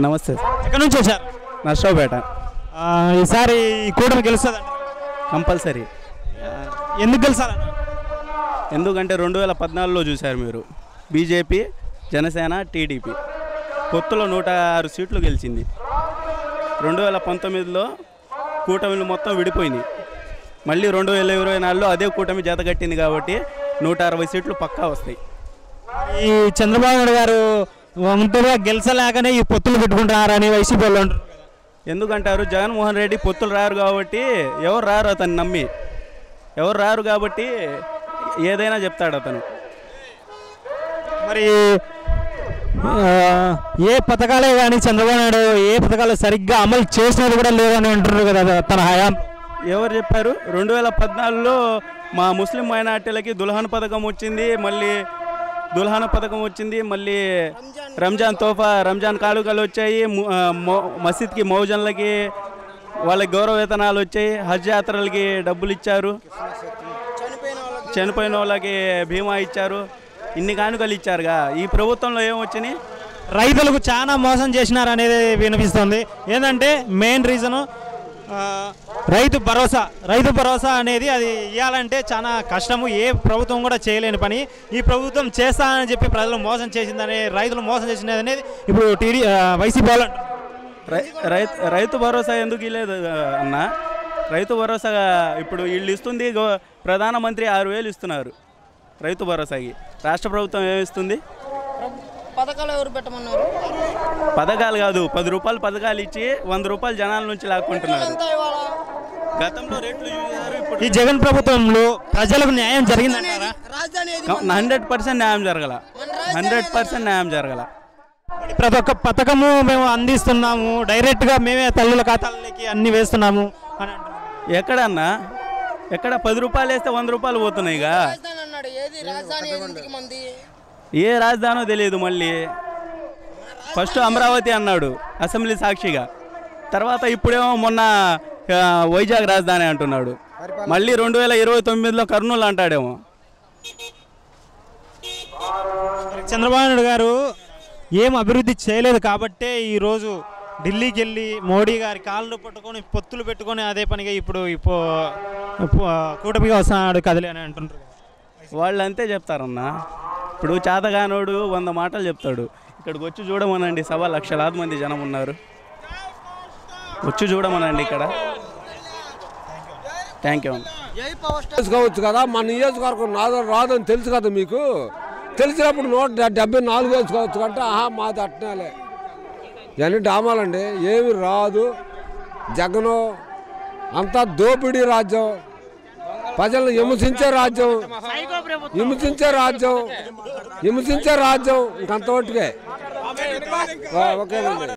నమస్తే. ఎక్కడి నుంచి వచ్చారు? నర్సరావుపేట. ఈసారి కూటమి గెలుస్తుంది కంపల్సరీ. ఎందుకు గెలుస్తారా? ఎందుకంటే 2014లో చూశారు మీరు, బీజేపీ, జనసేన, టీడీపీ పొత్తులో 106 సీట్లు గెలిచింది. 2019లో కూటమిలు మొత్తం విడిపోయినాయి. మళ్ళీ 2024లో అదే కూటమి జతగట్టింది కాబట్టి 160 సీట్లు పక్కా వస్తాయి. ఈ చంద్రబాబు నాయుడు గారు ఒంటరిగా గెలిచలేకనే ఈ పొత్తులు పెట్టుకుంటున్నారని వైసీపీ వాళ్ళు అంటారు. ఎందుకంటారు? జగన్మోహన్ రెడ్డి పొత్తులు రారు కాబట్టి, ఎవరు రారు అతను నమ్మి, ఎవరు రారు కాబట్టి ఏదైనా చెప్తాడు అతను. మరి ఏ పథకాలే కానీ చంద్రబాబు నాయుడు ఏ పథకాలు సరిగ్గా అమలు చేసినది కూడా లేవని అంటున్నారు కదా తన హయాం. ఎవరు చెప్పారు? 2014లో మా ముస్లిం మైనార్టీలకి దుల్హన్ పథకం వచ్చింది, మళ్ళీ రంజాన్ తోఫా, రంజాన్ కానుకలు వచ్చాయి, మసీద్కి మౌజన్లకి వాళ్ళకి గౌరవ వేతనాలు వచ్చాయి, హజ్ యాత్రలకి డబ్బులు ఇచ్చారు, చనిపోయిన వాళ్ళకి బీమా ఇచ్చారు, ఇన్ని కానుకలు ఇచ్చారుగా. ఈ ప్రభుత్వంలో ఏమొచ్చినాయి? రైతులకు చాలా మోసం చేసినారు అనేది వినిపిస్తుంది. ఏంటంటే మెయిన్ రీజను రైతు భరోసా అనేది అది ఇవ్వాలంటే చాలా కష్టము, ఏ ప్రభుత్వం కూడా చేయలేని పని. ఈ ప్రభుత్వం చేస్తానని చెప్పి ప్రజలు మోసం చేసిందని, రైతులు మోసం చేసినది అనేది ఇప్పుడు వైసీపీ వాళ్ళు. రైతు భరోసా ఎందుకు ఇవ్వలేదు అన్న? రైతు భరోసా ఇప్పుడు వీళ్ళు ఇస్తుంది, ప్రధానమంత్రి 6,000 ఇస్తున్నారు రైతు భరోసాకి. రాష్ట్ర ప్రభుత్వం ఏమిస్తుంది? పథకాలు ఎవరు పెట్టమన్నారు? పథకాలు కాదు, 10 రూపాయలు పథకాలు ఇచ్చి 100 రూపాయలు జనాల నుంచి లాక్కుంటున్నారు. గతంలో రేట్లు చూసారు. ఇప్పుడు ఈ జగన్ ప్రభుత్వంలో ప్రజలకు న్యాయం జరిగిందంటారా? 100% న్యాయం జరగల. 100% న్యాయం జరగల. ప్రతి ఒక్క పథకము మేము అందిస్తున్నాము, డైరెక్ట్గా మేమే తల్లుల ఖాతాలకి అన్ని వేస్తున్నాము అని అంటున్నారు. ఎక్కడన్నా? ఎక్కడ 10 రూపాయలు వేస్తే 100 రూపాయలు పోతున్నాయిగా. ఏ రాజధానో తెలియదు. మళ్ళీ ఫస్ట్ అమరావతి అన్నాడు అసెంబ్లీ సాక్షిగా, తర్వాత ఇప్పుడేమో మొన్న వైజాగ్ రాజధాని అంటున్నాడు, మళ్ళీ 2029లో కర్నూలు అంటాడేమో. చంద్రబాబు నాయుడు గారు ఏం అభివృద్ధి చేయలేదు కాబట్టే ఈరోజు ఢిల్లీకి వెళ్ళి మోడీ గారి కాళ్ళు పట్టుకొని పొత్తులు పెట్టుకొని అదే పనిగా ఇప్పుడు కూటమిగా వస్తున్నాడు కదిలే అని అంటుంటారు. వాళ్ళు అంతే చెప్తారన్నా. ఇప్పుడు చేతగానోడు 100 మాటలు చెప్తాడు. ఇక్కడికి వచ్చి చూడమనండి, సభ లక్షలాది మంది జనం ఉన్నారు, వచ్చి చూడమనండి ఇక్కడ. థ్యాంక్ యూ అన్న. చేసుకోవచ్చు కదా, మన నియోజకవర్గం రాదని తెలుసు కదా మీకు. తెలిసినప్పుడు 174 వేసుకోవచ్చు కంటే మాది అట్నాలే. ఇవన్నీ డామాలండి, ఏమి రాదు. జగను అంతా దోపిడీ రాజ్యం, ప్రజలను హింసించే రాజ్యం ఇంకంతవట్టుకే. ఓకేనండి.